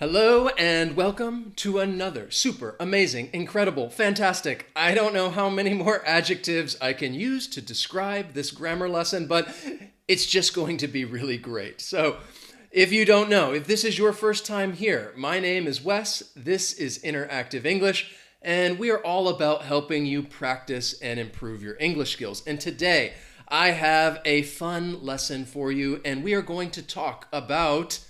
Hello and welcome to another super amazing, incredible, fantastic. I don't know how many more adjectives I can use to describe this grammar lesson, but it's just going to be really great. So, if you don't know, if this is your first time here, my name is Wes. This is Interactive English, and we are all about helping you practice and improve your English skills. And today, I have a fun lesson for you, and we are going to talk about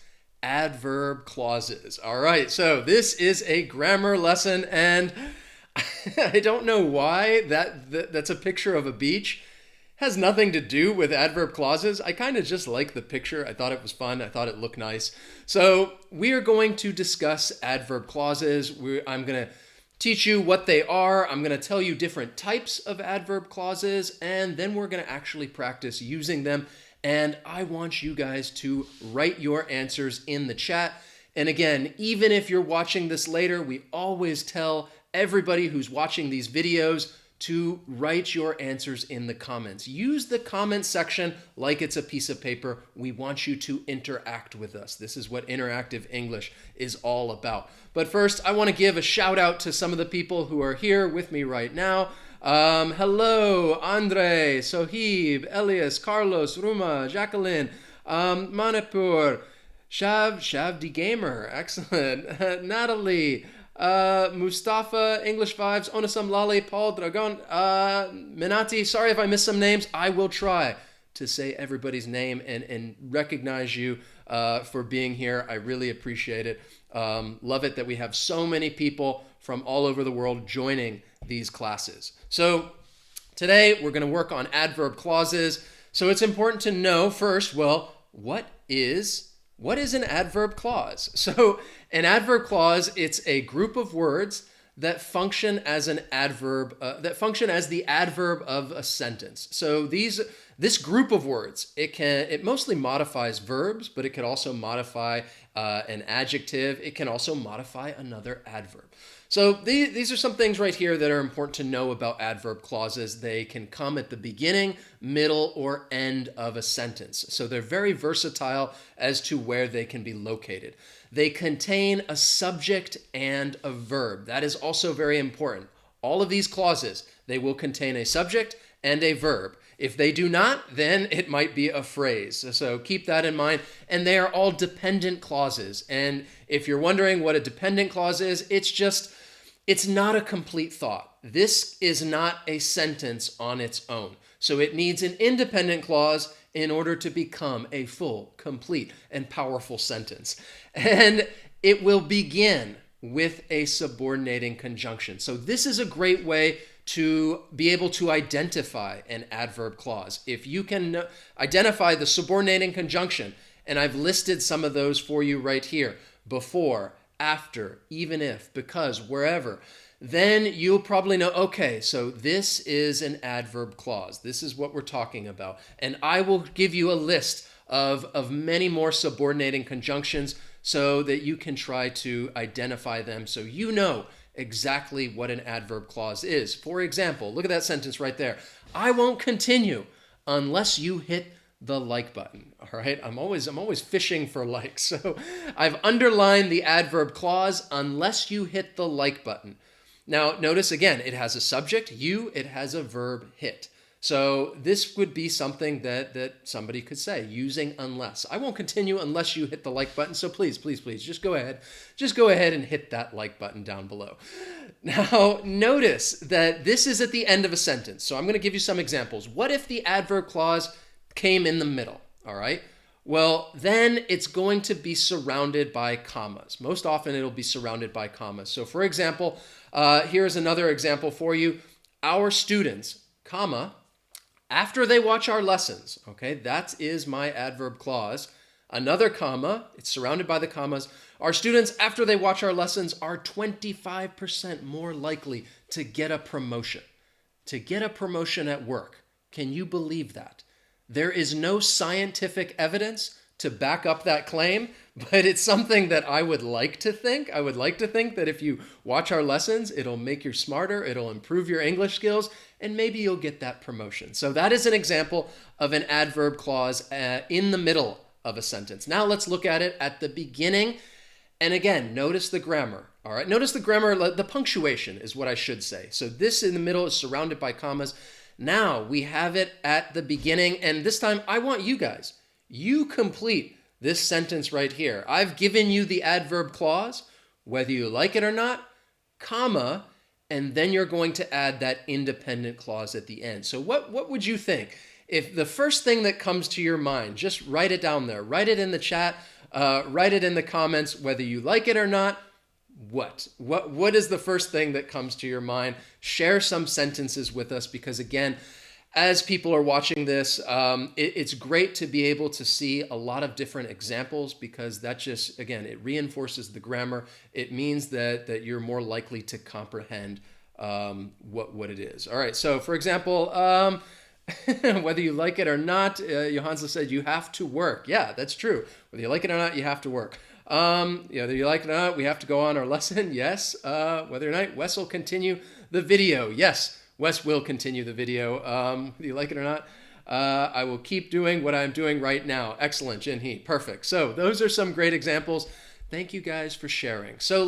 adverb clauses. All right, so this is a grammar lesson, and I don't know why that's a picture of a beach. Has nothing to do with adverb clauses. I kind of just like the picture. I thought it was fun. I thought it looked nice. So we are going to discuss adverb clauses. I'm going to teach you what they are. I'm going to tell you different types of adverb clauses, and then we're going to actually practice using them. And I want you guys to write your answers in the chat. And again, even if you're watching this later, we always tell everybody who's watching these videos to write your answers in the comments. Use the comment section like it's a piece of paper. We want you to interact with us. This is what interactive English is all about. But first, I want to give a shout out to some of the people who are here with me right now. Hello, Andre, Sohib, Elias, Carlos, Ruma, Jacqueline, Manipur, Shav the Gamer, excellent, Natalie, Mustafa, English Vibes, Onasam Lali, Paul Dragon, Minati. Sorry if I missed some names. I will try to say everybody's name and recognize you for being here. I really appreciate it. Love it that we have so many people from all over the world joining these classes. So today we're going to work on adverb clauses. So it's important to know first, well, what is an adverb clause? So an adverb clause, it's a group of words that function as an adverb, that function as the adverb of a sentence. So this group of words, it mostly modifies verbs, but it can also modify an adjective. It can also modify another adverb. So these are some things right here that are important to know about adverb clauses. They can come at the beginning, middle, or end of a sentence. So they're very versatile as to where they can be located. They contain a subject and a verb. That is also very important. All of these clauses, they will contain a subject and a verb. If they do not, then it might be a phrase. So keep that in mind. And they are all dependent clauses. And if you're wondering what a dependent clause is, it's not a complete thought. This is not a sentence on its own. So it needs an independent clause in order to become a full, complete, and powerful sentence. And it will begin with a subordinating conjunction. So this is a great way to be able to identify an adverb clause. If you can identify the subordinating conjunction, and I've listed some of those for you right here, before, after, even if, because, wherever, then you'll probably know, okay, so this is an adverb clause. This is what we're talking about. And I will give you a list of many more subordinating conjunctions so that you can try to identify them so you know exactly what an adverb clause is. For example, look at that sentence right there. I won't continue unless you hit the like button. All right, I'm always fishing for likes. So I've underlined the adverb clause unless you hit the like button. Now notice again, it has a subject, you, it has a verb, hit. So this would be something that somebody could say using unless. I won't continue unless you hit the like button. So please, just go ahead and hit that like button down below. Now notice that this is at the end of a sentence. So I'm going to give you some examples. What if the adverb clause came in the middle? All right. Well, then it's going to be surrounded by commas. Most often it'll be surrounded by commas. So for example, here's another example for you. Our students, comma, after they watch our lessons, okay, that is my adverb clause. Another comma, it's surrounded by the commas. Our students, after they watch our lessons, are 25% more likely to get a promotion. To get a promotion at work. Can you believe that? There is no scientific evidence to back up that claim, but it's something that I would like to think. I would like to think that if you watch our lessons, it'll make you smarter, it'll improve your English skills, and maybe you'll get that promotion. So that is an example of an adverb clause in the middle of a sentence. Now let's look at it at the beginning And again, notice the grammar. All right, notice the grammar, the punctuation is what I should say. So this in the middle is surrounded by commas. Now we have it at the beginning, and this time I want you guys, you complete this sentence right here. I've given you the adverb clause, whether you like it or not, comma, and then you're going to add that independent clause at the end. So what would you think? If the first thing that comes to your mind, just write it down there. Write it in the chat. Write it in the comments, whether you like it or not. What is the first thing that comes to your mind? Share some sentences with us, because again, as people are watching this, it's great to be able to see a lot of different examples, because that just, again, it reinforces the grammar. It means that you're more likely to comprehend what it is. All right, so for example, whether you like it or not, Johansa said you have to work. Yeah, that's true. Whether you like it or not, you have to work. Whether you like it or not, we have to go on our lesson. Yes. Whether or not, Wes will continue the video. Yes, Wes will continue the video. Whether you like it or not, I will keep doing what I'm doing right now. Excellent, Jinhee. Perfect. So those are some great examples. Thank you guys for sharing. So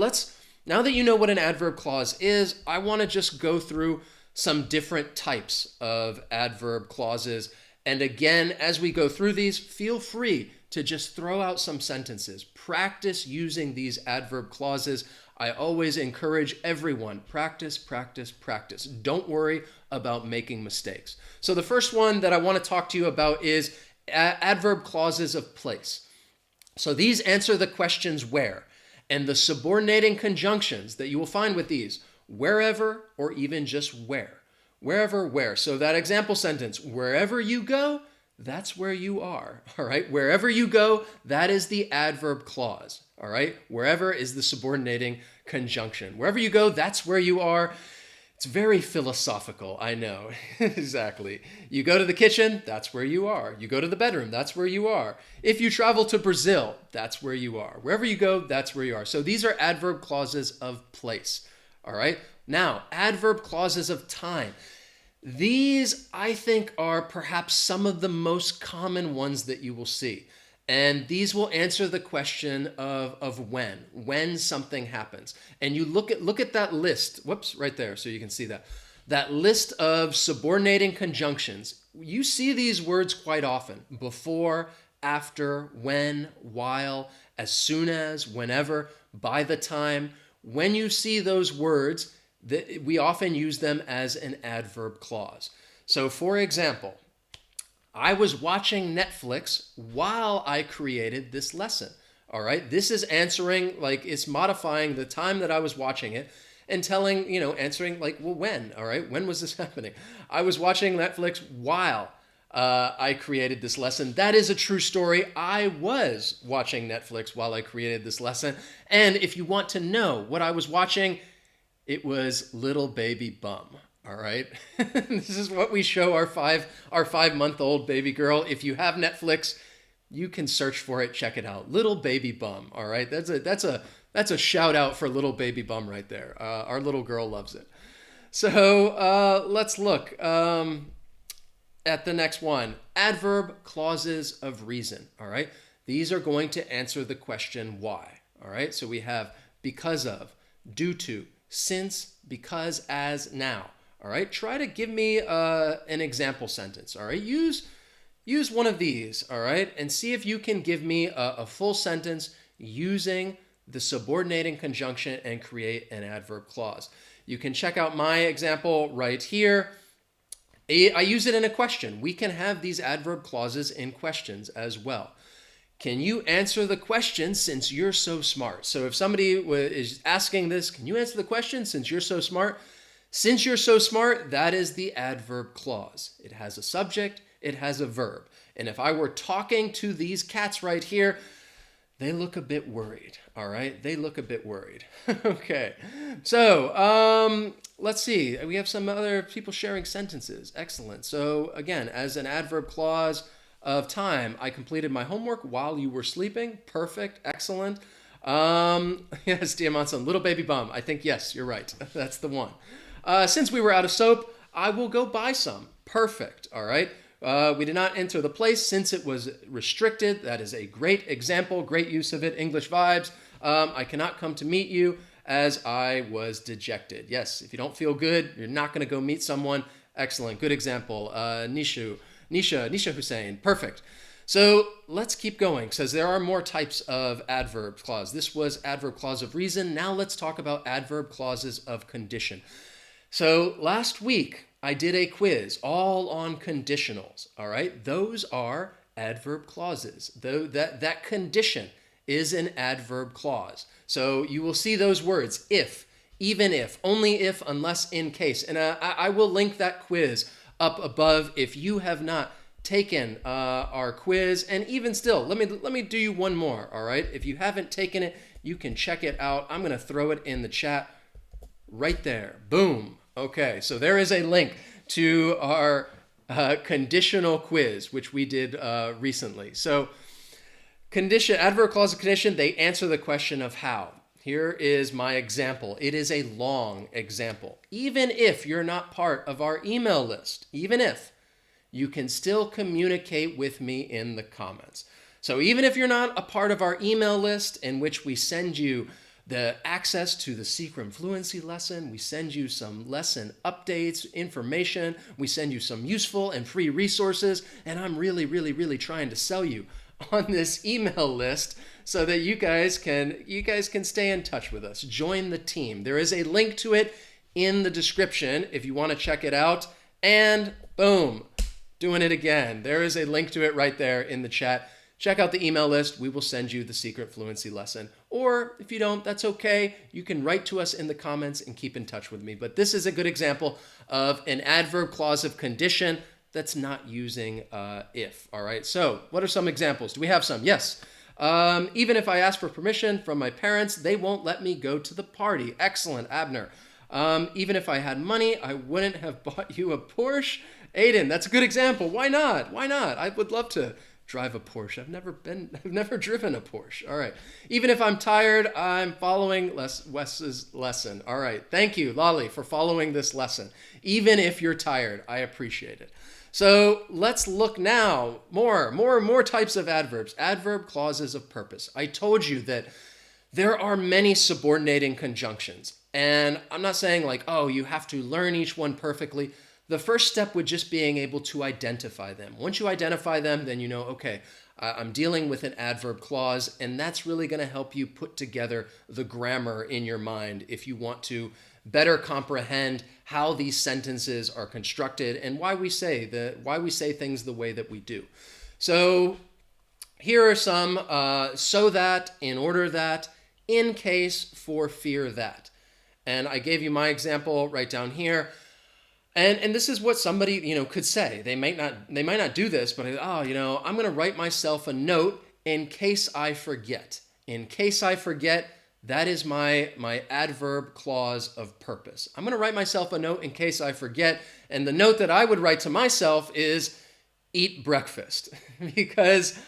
now that you know what an adverb clause is, I want to just go through some different types of adverb clauses. And again, as we go through these, feel free to just throw out some sentences. Practice using these adverb clauses. I always encourage everyone, practice, practice, practice. Don't worry about making mistakes. So the first one that I want to talk to you about is adverb clauses of place. So these answer the questions where, and the subordinating conjunctions that you will find with these, wherever or even just where. Wherever, where. So that example sentence, wherever you go, that's where you are. All right. Wherever you go, that is the adverb clause. All right. Wherever is the subordinating conjunction. Wherever you go, that's where you are. It's very philosophical. I know. Exactly. You go to the kitchen, that's where you are. You go to the bedroom, that's where you are. If you travel to Brazil, that's where you are. Wherever you go, that's where you are. So these are adverb clauses of place. All right. Now, adverb clauses of time. These, I think, are perhaps some of the most common ones that you will see. And these will answer the question of when something happens. And you look at that list. Whoops, right there, so you can see that. That list of subordinating conjunctions. You see these words quite often. Before, after, when, while, as soon as, whenever, by the time. When you see those words, we often use them as an adverb clause. So for example, I was watching Netflix while I created this lesson. All right. This is answering, it's modifying the time that I was watching it and answering well, when? All right. When was this happening? I was watching Netflix while I created this lesson. That is a true story. I was watching Netflix while I created this lesson. And if you want to know what I was watching, it was Little Baby Bum. All right. This is what we show our 5-month-old baby girl. If you have Netflix, you can search for it. Check it out. Little Baby Bum. All right. That's a shout out for Little Baby Bum right there. Our little girl loves it. So let's look at the next one. Adverb clauses of reason. All right. These are going to answer the question why. All right. So we have because of, due to, since, because, as, now. All right, try to give me an example sentence. All right, use one of these. All right, and see if you can give me a full sentence using the subordinating conjunction and create an adverb clause. You can check out my example right here. I use it in a question. We can have these adverb clauses in questions as well. Can you answer the question since you're so smart? So if somebody is asking this, can you answer the question since you're so smart? Since you're so smart, that is the adverb clause. It has a subject, it has a verb. And if I were talking to these cats right here, they look a bit worried, all right? They look a bit worried. Okay, so let's see. We have some other people sharing sentences. Excellent. So again, as an adverb clause of time, I completed my homework while you were sleeping. Perfect. Excellent. Yes, Diamantson, Little Baby Bum. I think, yes, you're right. That's the one. Since we were out of soap, I will go buy some. Perfect. All right. We did not enter the place since it was restricted. That is a great example, great use of it. English vibes. I cannot come to meet you as I was dejected. Yes, if you don't feel good, you're not going to go meet someone. Excellent. Good example. Nisha Hussein. Perfect. So let's keep going, because there are more types of adverb clause. This was adverb clause of reason. Now let's talk about adverb clauses of condition. So last week I did a quiz all on conditionals. All right, those are adverb clauses. Though that condition is an adverb clause. So you will see those words: if, even if, only if, unless, in case. And I will link that quiz up above if you have not taken our quiz. And even still, let me do you one more. All right, if you haven't taken it, you can check it out. I'm going to throw it in the chat right there. Boom. Okay, so there is a link to our conditional quiz, which we did recently. So adverb clause of condition, they answer the question of how. Here is my example. It is a long example. Even if you're not part of our email list, even if, you can still communicate with me in the comments. So even if you're not a part of our email list, in which we send you the access to the secret fluency lesson, we send you some lesson updates, information, we send you some useful and free resources, and I'm really trying to sell you on this email list so that you guys can stay in touch with us. Join the team. There is a link to it in the description if you want to check it out. And boom, doing it again. There is a link to it right there in the chat. Check out the email list. We will send you the secret fluency lesson. Or if you don't, that's okay. You can write to us in the comments and keep in touch with me. But this is a good example of an adverb clause of condition that's not using if. All right. So what are some examples? Do we have some? Yes. Even if I ask for permission from my parents, they won't let me go to the party. Excellent, Abner. Even if I had money, I wouldn't have bought you a Porsche. Aiden, that's a good example. Why not? Why not? I would love to drive a Porsche. I've never driven a Porsche. All right. Even if I'm tired, I'm following Wes's lesson. All right. Thank you, Lolly, for following this lesson. Even if you're tired, I appreciate it. So let's look now. More types of adverbs. Adverb clauses of purpose. I told you that there are many subordinating conjunctions. And I'm not saying like, oh, you have to learn each one perfectly. The first step would just being able to identify them. Once you identify them, then you know, okay, I'm dealing with an adverb clause, and that's really going to help you put together the grammar in your mind if you want to better comprehend how these sentences are constructed and why we say things the way that we do. So here are some: so that, in order that, in case, for fear that. And I gave you my example right down here. And this is what somebody, could say. They might not do this, but I'm going to write myself a note in case I forget. In case I forget, that is my adverb clause of purpose. I'm going to write myself a note in case I forget. And the note that I would write to myself is eat breakfast. Because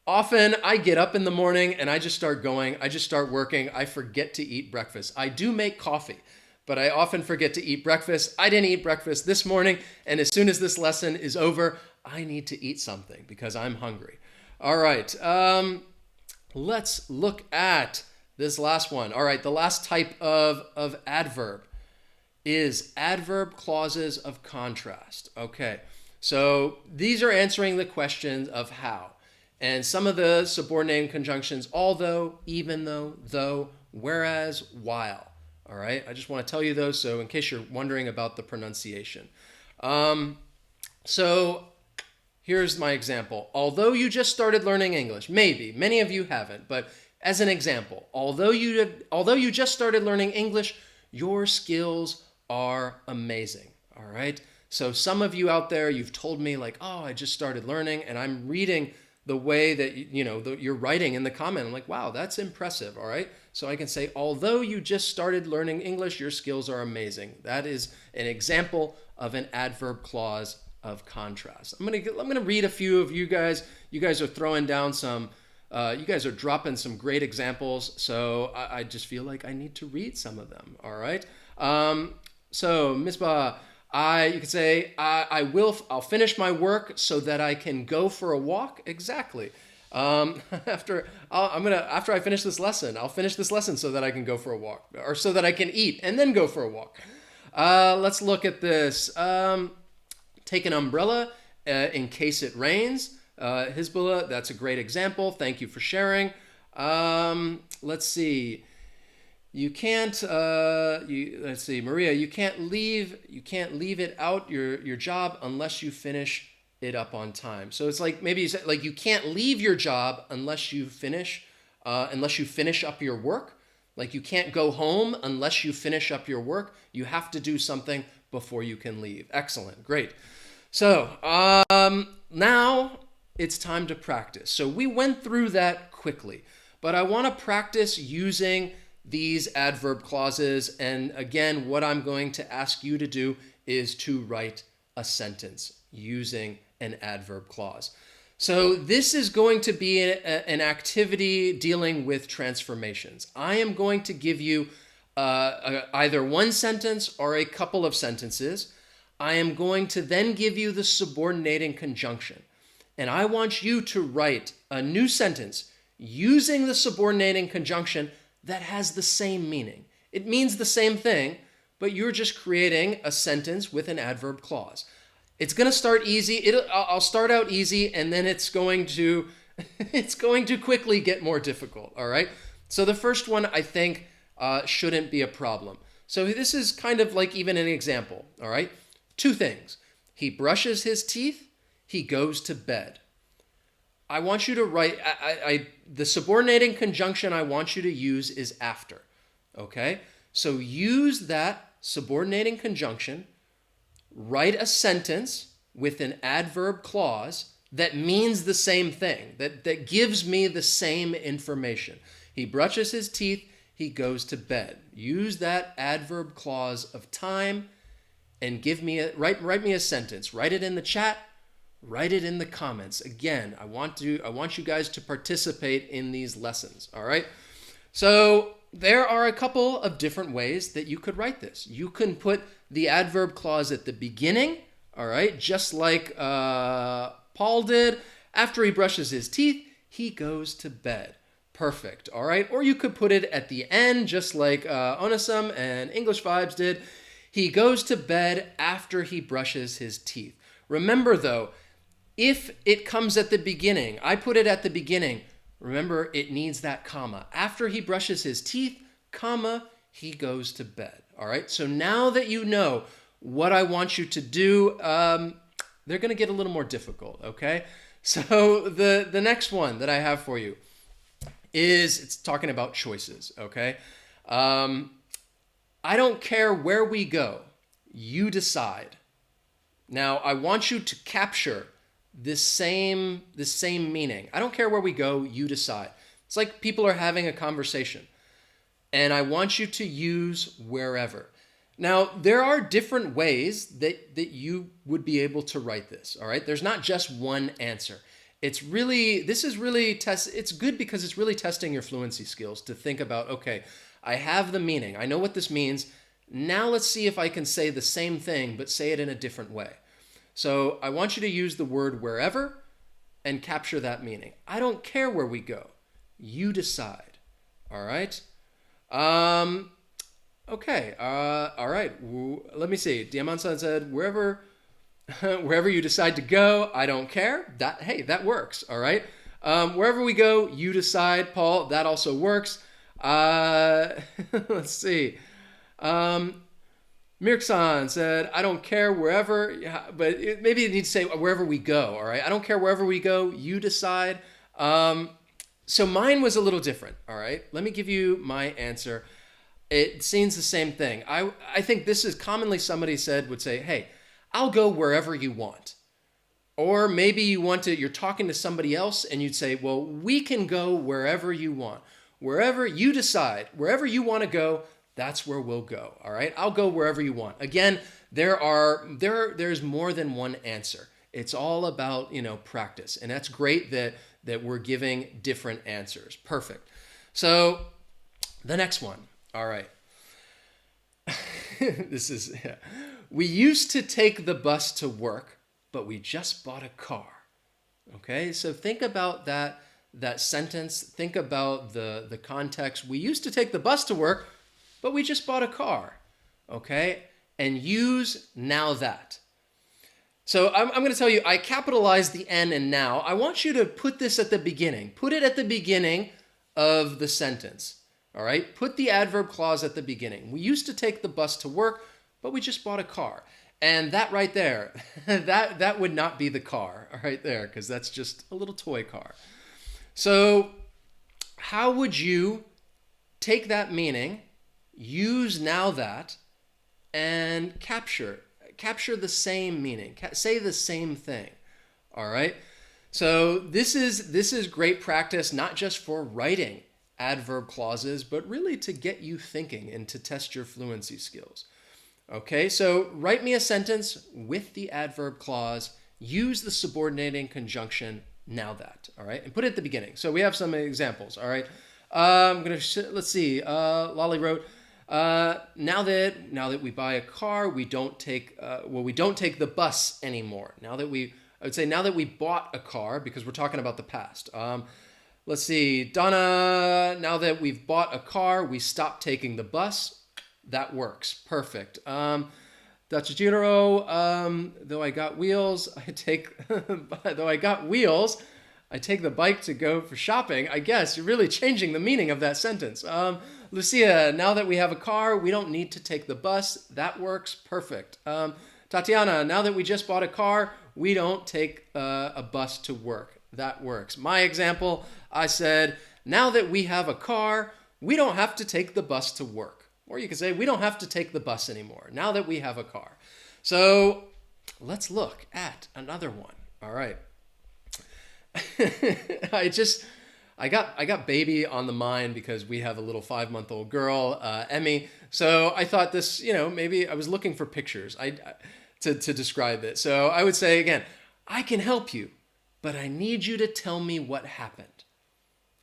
often I get up in the morning and I just start going, I just start working. I forget to eat breakfast. I do make coffee, but I often forget to eat breakfast. I didn't eat breakfast this morning, and as soon as this lesson is over, I need to eat something because I'm hungry. All right, let's look at this last one. All right, the last type of adverb is adverb clauses of contrast. Okay, so these are answering the question of how. And some of the subordinating conjunctions: although, even though, whereas, while. All right, I just want to tell you those, so in case you're wondering about the pronunciation. So here's my example. Although you just started learning English, maybe, many of you haven't, but as an example, although you just started learning English, your skills are amazing. All right, so some of you out there, you've told me like, oh, I just started learning, and I'm reading the way that you're writing in the comment. I'm like, wow, that's impressive. All right. So I can say, although you just started learning English, your skills are amazing. That is an example of an adverb clause of contrast. I'm gonna read a few of you guys. You guys are throwing down some. You guys are dropping some great examples. So I just feel like I need to read some of them. All right. So Misbah, you could say, I'll finish my work so that I can go for a walk. Exactly. After I finish this lesson, I'll finish this lesson so that I can go for a walk, or so that I can eat and then go for a walk. Let's look at this. Take an umbrella in case it rains. Hezbollah, that's a great example. Thank you for sharing. Let's see. You can't. Let's see, Maria. You can't leave it out your job unless you finish it up on time. So it's like maybe you say like you can't leave your job unless you finish up your work. Like you can't go home unless you finish up your work. You have to do something before you can leave. Excellent, great. So now it's time to practice. So we went through that quickly, but I want to practice using these adverb clauses. And again, what I'm going to ask you to do is to write a sentence using an adverb clause. So this is going to be an activity dealing with transformations. I am going to give you either one sentence or a couple of sentences. I am going to then give you the subordinating conjunction. And I want you to write a new sentence using the subordinating conjunction that has the same meaning. It means the same thing, but you're just creating a sentence with an adverb clause. It's going to start easy. I'll start out easy, and then it's going to quickly get more difficult. All right. So the first one I think shouldn't be a problem. So this is kind of like even an example. All right. Two things. He brushes his teeth. He goes to bed. I want you to write. The subordinating conjunction I want you to use is after. Okay. So use that subordinating conjunction. Write a sentence with an adverb clause that means the same thing, that gives me the same information. He brushes his teeth, he goes to bed. Use that adverb clause of time and write me a sentence. Write it in the chat, write it in the comments. Again, I want you guys to participate in these lessons, all right? So there are a couple of different ways that you could write this. You can put the adverb clause at the beginning, all right, just like Paul did. After he brushes his teeth, he goes to bed. Perfect, all right? Or you could put it at the end, just like Onasim and English Vibes did. He goes to bed after he brushes his teeth. Remember, though, if it comes at the beginning, I put it at the beginning, remember, it needs that comma. After he brushes his teeth, comma, he goes to bed. All right, so now that you know what I want you to do, they're going to get a little more difficult, okay? So the next one that I have for you it's talking about choices, okay? I don't care where we go, you decide. Now, I want you to capture this same meaning. I don't care where we go, you decide. It's like people are having a conversation. And I want you to use wherever. Now, there are different ways that you would be able to write this, all right? There's not just one answer. It's good because it's really testing your fluency skills to think about, okay, I have the meaning. I know what this means. Now let's see if I can say the same thing, but say it in a different way. So I want you to use the word wherever and capture that meaning. I don't care where we go. You decide, all right? Okay. All right. Let me see. Diamansan said, wherever you decide to go, I don't care. That works. All right. Wherever we go, you decide, Paul. That also works. Let's see. Mirksan said, I don't care wherever, but maybe it needs to say wherever we go. All right. I don't care wherever we go. You decide. So mine was a little different, all right? Let me give you my answer. It seems the same thing. I think this is commonly somebody would say, hey, I'll go wherever you want. Or maybe you're talking to somebody else and you'd say, well, we can go wherever you want. Wherever you decide, wherever you want to go, that's where we'll go, all right? I'll go wherever you want. Again, there's more than one answer. It's all about, practice. And that's great that we're giving different answers. Perfect. So the next one. All right. We used to take the bus to work, but we just bought a car. Okay. So think about that that sentence, think about the context. We used to take the bus to work, but we just bought a car, okay? And use now that. So I'm going to tell you, I capitalized the N in now. I want you to put this at the beginning. Put it at the beginning of the sentence, all right? Put the adverb clause at the beginning. We used to take the bus to work, but we just bought a car. And that right there, that would not be the car right there, because that's just a little toy car. So how would you take that meaning, use now that, and capture the same meaning, say the same thing, all right? So this is great practice, not just for writing adverb clauses, but really to get you thinking and to test your fluency skills. Okay, so write me a sentence with the adverb clause, use the subordinating conjunction, now that, all right? And put it at the beginning. So we have some examples, all right? Let's see, Lolly wrote, now that we buy a car, we don't take the bus anymore. I would say now that we bought a car, because we're talking about the past. Let's see, Donna, now that we've bought a car, we stopped taking the bus. That works, perfect. Dachijiro, though I got wheels, I take the bike to go for shopping. I guess you're really changing the meaning of that sentence. Lucia, now that we have a car, we don't need to take the bus. That works, perfect. Tatiana, now that we just bought a car, we don't take a bus to work. That works. My example, I said, now that we have a car, we don't have to take the bus to work. Or you could say, we don't have to take the bus anymore, now that we have a car. So let's look at another one. All right. I got baby on the mind because we have a little 5-month-old girl, Emmy. So I thought this, maybe I was looking for pictures to describe it. So I would say again, I can help you, but I need you to tell me what happened.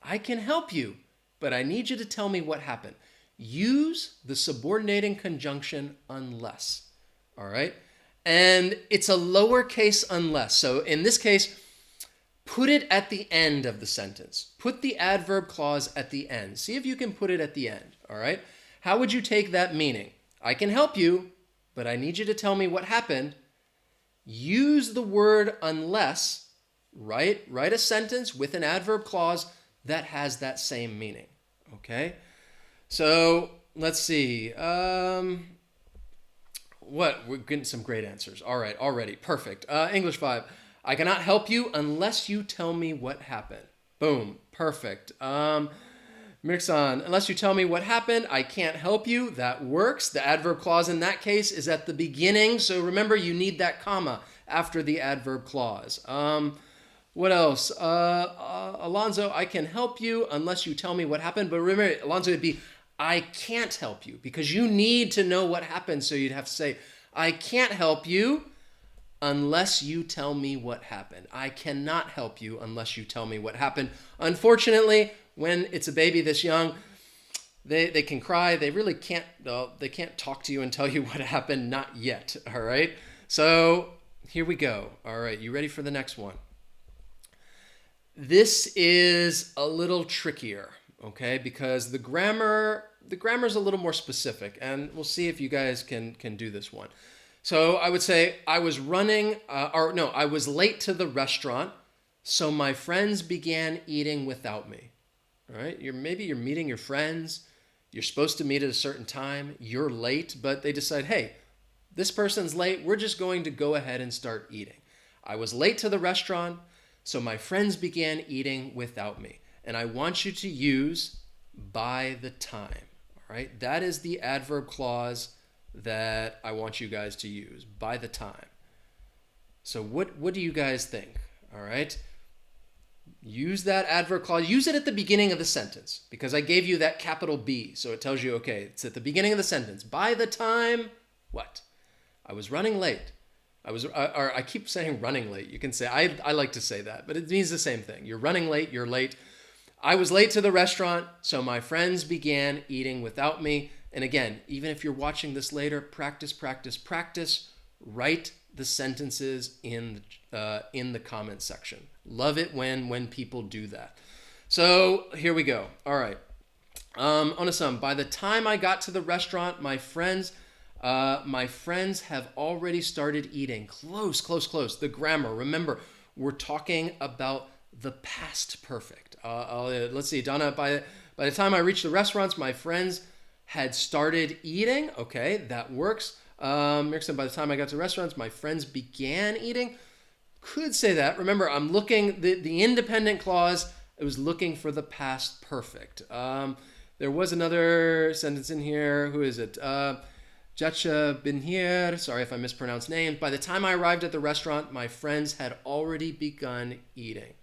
I can help you, but I need you to tell me what happened. Use the subordinating conjunction unless, all right? And it's a lowercase unless. So in this case, put it at the end of the sentence. Put the adverb clause at the end. See if you can put it at the end, all right? How would you take that meaning? I can help you, but I need you to tell me what happened. Use the word unless, right? Write a sentence with an adverb clause that has that same meaning, okay? So let's see. We're getting some great answers. All right, already. Perfect. English 5. I cannot help you unless you tell me what happened. Boom. Perfect. Mirksan, unless you tell me what happened, I can't help you. That works. The adverb clause in that case is at the beginning. So remember, you need that comma after the adverb clause. What else? Alonzo, I can help you unless you tell me what happened. But remember, Alonzo, would be, I can't help you, because you need to know what happened. So you'd have to say, I can't help you unless you tell me what happened. I cannot help you unless you tell me what happened. Unfortunately, when it's a baby this young, they can cry. They really can't, they can't talk to you and tell you what happened. Not yet. All right. So here we go. All right. You ready for the next one? This is a little trickier. Okay, because the grammar is a little more specific, and we'll see if you guys can do this one. So I would say I was I was late to the restaurant, so my friends began eating without me. All right, maybe you're meeting your friends, you're supposed to meet at a certain time, you're late, but they decide, hey, this person's late, we're just going to go ahead and start eating. I was late to the restaurant, so my friends began eating without me. And I want you to use by the time, all right? That is the adverb clause that I want you guys to use, by the time. So what do you guys think, all right? Use that adverb clause. Use it at the beginning of the sentence, because I gave you that capital B. So it tells you, okay, it's at the beginning of the sentence. By the time, what? I was running late. I keep saying running late. You can say, I like to say that, but it means the same thing. You're running late, you're late. I was late to the restaurant, so my friends began eating without me. And again, even if you're watching this later, practice, practice, practice. Write the sentences in the comment section. Love it when people do that. So here we go. All right. Onasum, by the time I got to the restaurant, my friends have already started eating. Close, close, close. The grammar. Remember, we're talking about the past perfect. Let's see, Donna, by the time I reached the restaurants, my friends had started eating. Okay, that works. Miriam, by the time I got to the restaurants, my friends began eating. Could say that. Remember, I'm looking, the independent clause, I was looking for the past perfect. There was another sentence in here. Who is it? Jacha bin here. Sorry if I mispronounced names. By the time I arrived at the restaurant, my friends had already begun eating.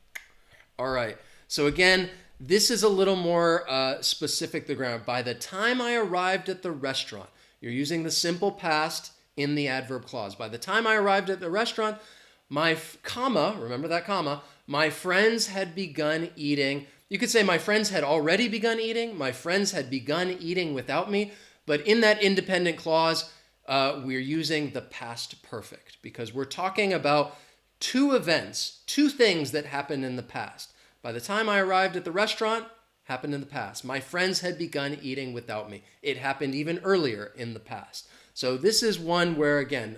All right. So again, this is a little more specific, the grammar. By the time I arrived at the restaurant, you're using the simple past in the adverb clause. By the time I arrived at the restaurant, remember that comma, my friends had begun eating. You could say my friends had already begun eating. My friends had begun eating without me. But in that independent clause, we're using the past perfect because we're talking about two events, two things that happened in the past. By the time I arrived at the restaurant, happened in the past. My friends had begun eating without me. It happened even earlier in the past. So this is one where, again,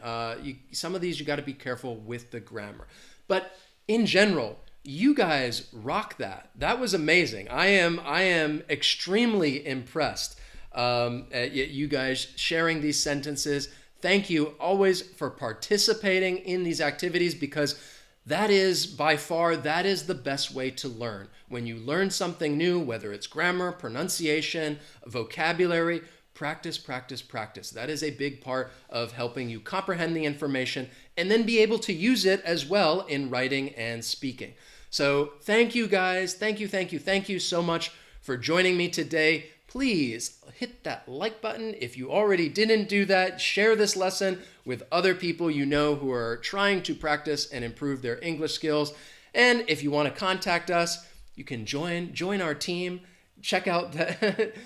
some of these you got to be careful with the grammar. But in general, you guys rock that. That was amazing. I am extremely impressed at you guys sharing these sentences. Thank you always for participating in these activities because that is by far, that is the best way to learn. When you learn something new, whether it's grammar, pronunciation, vocabulary, practice, practice, practice. That is a big part of helping you comprehend the information and then be able to use it as well in writing and speaking. So thank you guys. Thank you so much for joining me today. Please hit that like button. If you already didn't do that, share this lesson with other people you know who are trying to practice and improve their English skills. And if you want to contact us, you can join our team. Check out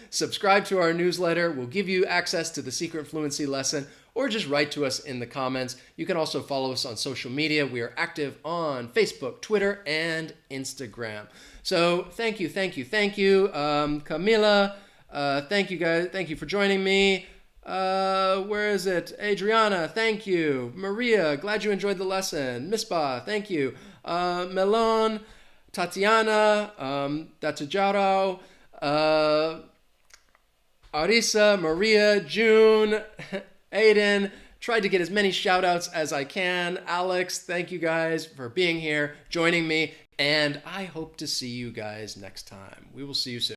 subscribe to our newsletter. We'll give you access to the secret fluency lesson, or just write to us in the comments. You can also follow us on social media. We are active on Facebook, Twitter, and Instagram. So thank you. Camila, thank you guys. Thank you for joining me. Where is it? Adriana, thank you. Maria, glad you enjoyed the lesson. Misbah, thank you. Melon, Tatiana, Datujaro, Arisa, Maria, June, Aiden. Tried to get as many shout outs as I can. Alex, thank you guys for being here, joining me, and I hope to see you guys next time. We will see you soon.